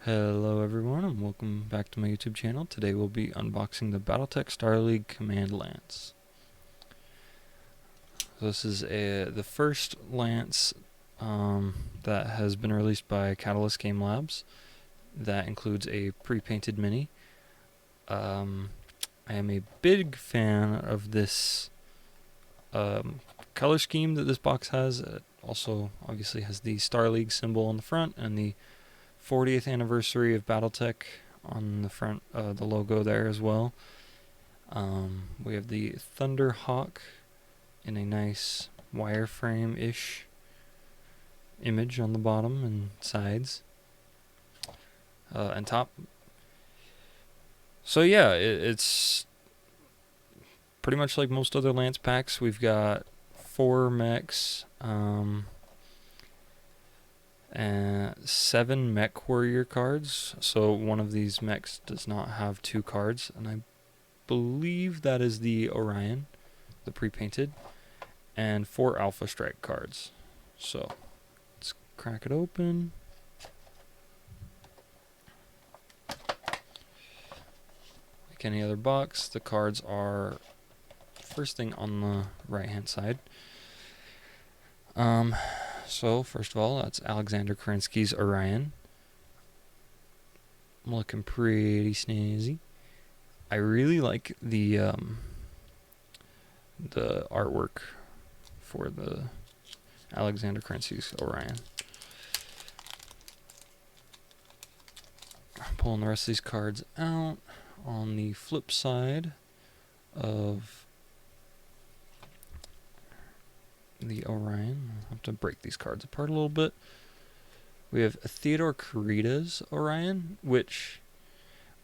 Hello everyone and welcome back to my YouTube channel. Today we'll be unboxing the Battletech Star League Command Lance. So this is the first Lance that has been released by Catalyst Game Labs. That includes a pre-painted mini. I am a big fan of this color scheme that this box has. It also obviously has the Star League symbol on the front and the 40th anniversary of Battletech on the front, the logo there as well. We have the Thunderhawk in a nice wireframe-ish image on the bottom and sides and top. So yeah, it's pretty much like most other Lance packs. We've got 4 mechs, and 7 mech warrior cards. So one of these mechs does not have 2 cards, and I believe that is the Orion, the pre-painted, and 4 Alpha Strike cards. So let's crack it open. Like any other box, the cards are first thing on the right hand side. So first of all, that's Alexander Kerensky's Orion. Looking pretty snazzy. I really like the artwork for the Alexander Kerensky's Orion. Pulling the rest of these cards out. On the flip side of the Orion, I'll have to break these cards apart a little bit. We have Theodore Kurita's Orion, which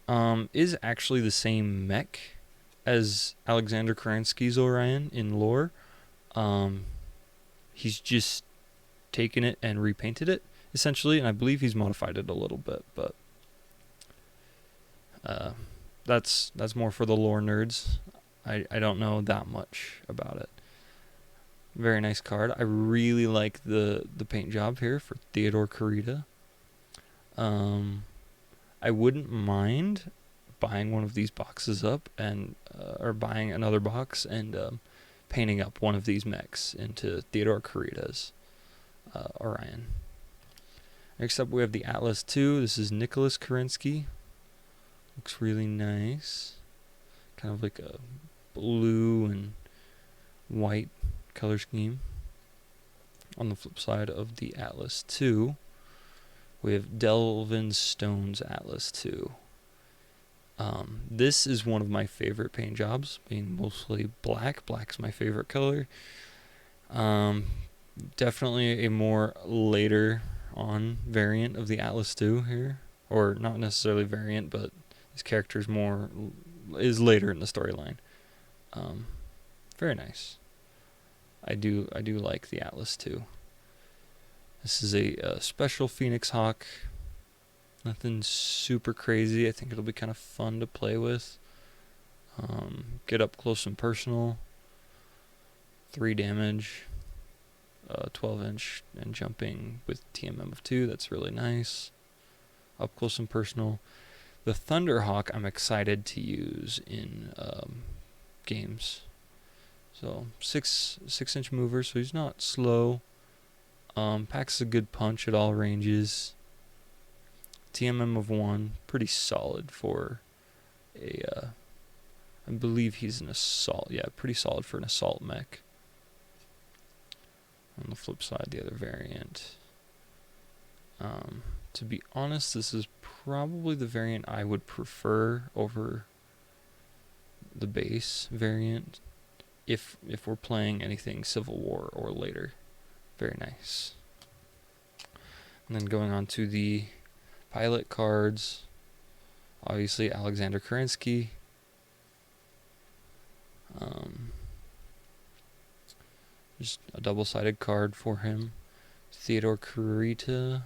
is actually the same mech as Alexander Kerensky's Orion in lore. He's just taken it and repainted it, essentially, and I believe he's modified it a little bit, but that's more for the lore nerds. I don't know that much about it. Very nice card. I really like the paint job here for Theodore Kurita. I wouldn't mind buying one of these boxes up and or buying another box and painting up one of these mechs into Theodore Kurita's Orion. Next up we have the Atlas II. This is Nicholas Kerensky. Looks really nice. Kind of like a blue and white color scheme. On the flip side of the Atlas II, we have Delvin Stone's Atlas II. This is one of my favorite paint jobs, being mostly black. Black's my favorite color. Definitely a more later on variant of the Atlas II here, or not necessarily variant, but his character is later in the storyline. Very nice. I do like the Atlas II. This is a special Phoenix Hawk. Nothing super crazy. I think it'll be kind of fun to play with. Get up close and personal. 3 damage. 12-inch and jumping with TMM of 2. That's really nice. Up close and personal. The Thunderhawk I'm excited to use in games. So 6-inch mover, so he's not slow. Packs a good punch at all ranges. TMM of 1, pretty solid for a. I believe he's an assault. Yeah, pretty solid for an assault mech. On the flip side, the other variant. To be honest, this is probably the variant I would prefer over the base variant. If we're playing anything Civil War or later. Very nice. And then going on to the pilot cards. Obviously Alexander Kerensky. Just a double-sided card for him. Theodore Kurita.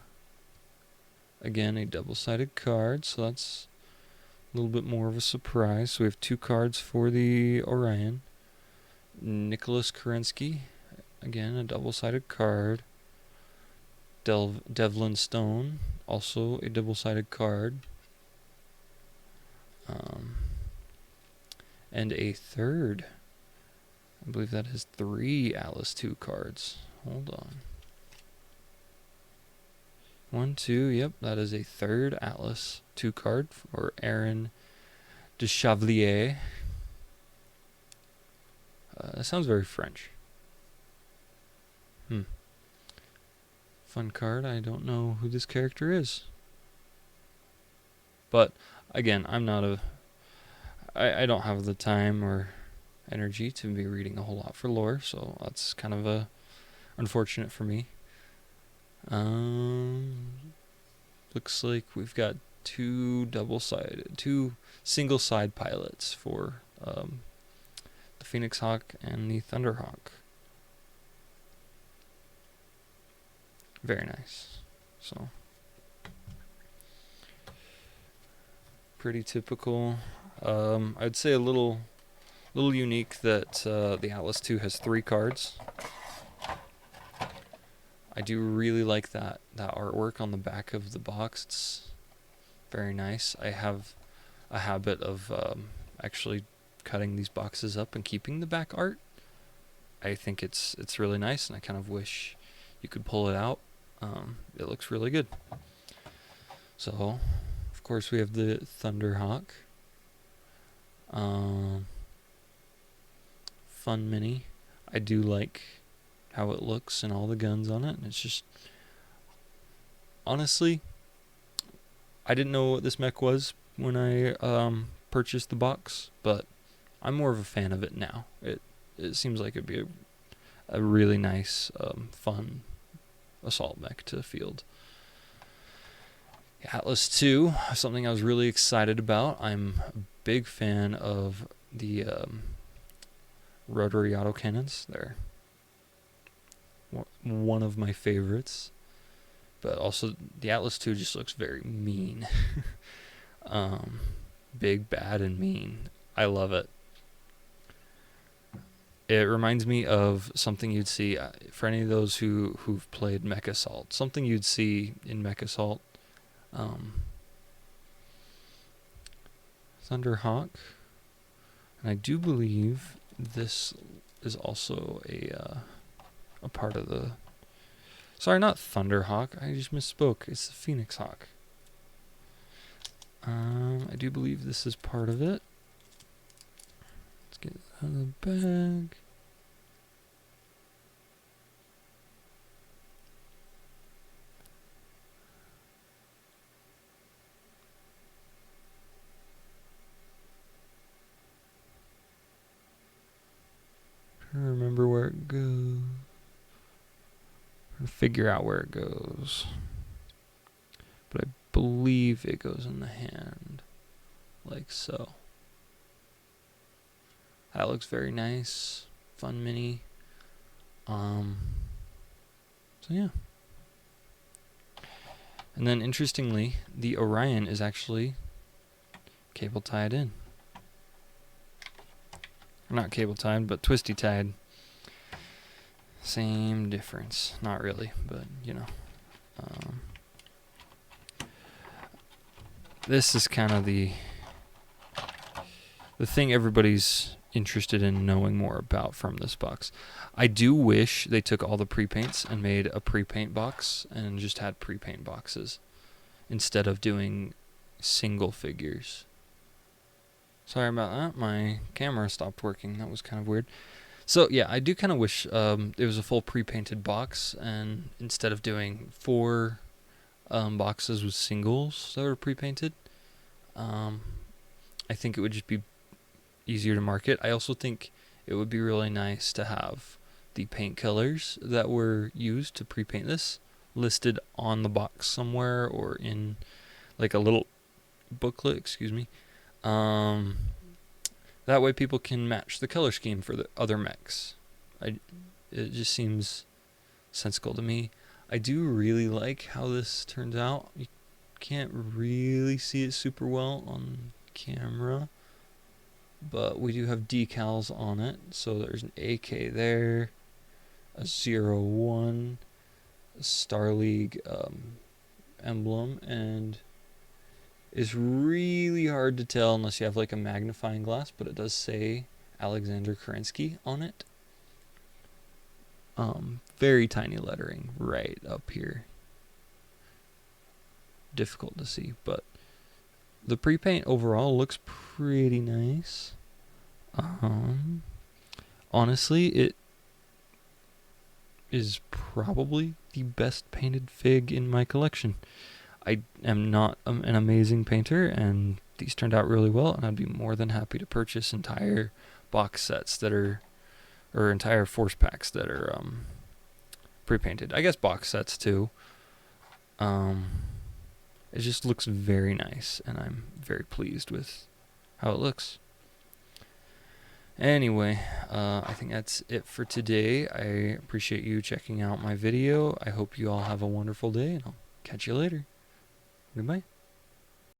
Again, a double-sided card, so that's a little bit more of a surprise. So we have 2 cards for the Orion. Nicholas Kerensky, again a double-sided card. Devlin Stone, also a double-sided card. And a third. I believe that is 3 Atlas 2 cards. Hold on. 1, 2, yep, that is a third Atlas 2 card for Aaron de Chavlier. That sounds very French. Fun card. I don't know who this character is. But, again, I don't have the time or energy to be reading a whole lot for lore, so that's kind of unfortunate for me. Looks like we've got 2 single side pilots for the Phoenix Hawk and the Thunderhawk. Very nice. So, pretty typical. I'd say a little unique that the Atlas 2 has 3 cards. I do really like that artwork on the back of the box. It's very nice. I have a habit of actually cutting these boxes up and keeping the back art. I think it's really nice, and I kind of wish you could pull it out. It looks really good. So, of course, we have the Thunderhawk. Fun mini. I do like how it looks and all the guns on it. And it's just, honestly, I didn't know what this mech was when I purchased the box, but I'm more of a fan of it now. It seems like it'd be a really nice, fun assault mech to field. Atlas 2, something I was really excited about. I'm a big fan of the rotary autocannons. They're one of my favorites. But also, the Atlas 2 just looks very mean. Big, bad, and mean. I love it. It reminds me of something you'd see, for any of those who've played Mech Assault, something you'd see in Mech Assault. Thunderhawk. And I do believe this is also a part of the... Sorry, not Thunderhawk. I just misspoke. It's the Phoenix Hawk. I do believe this is part of it. Let's get it out of the bag. I don't remember where it goes. Figure out where it goes, but I believe it goes in the hand, like so. That looks very nice, fun mini. So yeah. And then interestingly, the Orion is actually cable tied in. Not cable tied, but twisty tied. Same difference. Not really, but you know. This is kind of the thing everybody's interested in knowing more about from this box. I do wish they took all the pre-paints and made a pre-paint box and just had pre-paint boxes instead of doing single figures. Sorry about that. My camera stopped working. That was kind of weird. So, yeah, I do kind of wish it was a full pre-painted box, and instead of doing 4 boxes with singles that were pre-painted, I think it would just be easier to market. I also think it would be really nice to have the paint colors that were used to pre-paint this listed on the box somewhere or in like a little booklet, excuse me. That way people can match the color scheme for the other mechs. It just seems sensible to me. I do really like how this turns out. You can't really see it super well on camera, but we do have decals on it. So there's an AK there, a 01, Star League emblem, and it's really hard to tell unless you have like a magnifying glass, but it does say Alexander Kerensky on it. Very tiny lettering right up here. Difficult to see, but the pre-paint overall looks pretty nice. Honestly, it is probably the best painted fig in my collection. I am not an amazing painter, and these turned out really well, and I'd be more than happy to purchase entire box sets that are, or entire force packs that are pre-painted. I guess box sets too. It just looks very nice, and I'm very pleased with how it looks. Anyway, I think that's it for today. I appreciate you checking out my video. I hope you all have a wonderful day, and I'll catch you later. Goodbye.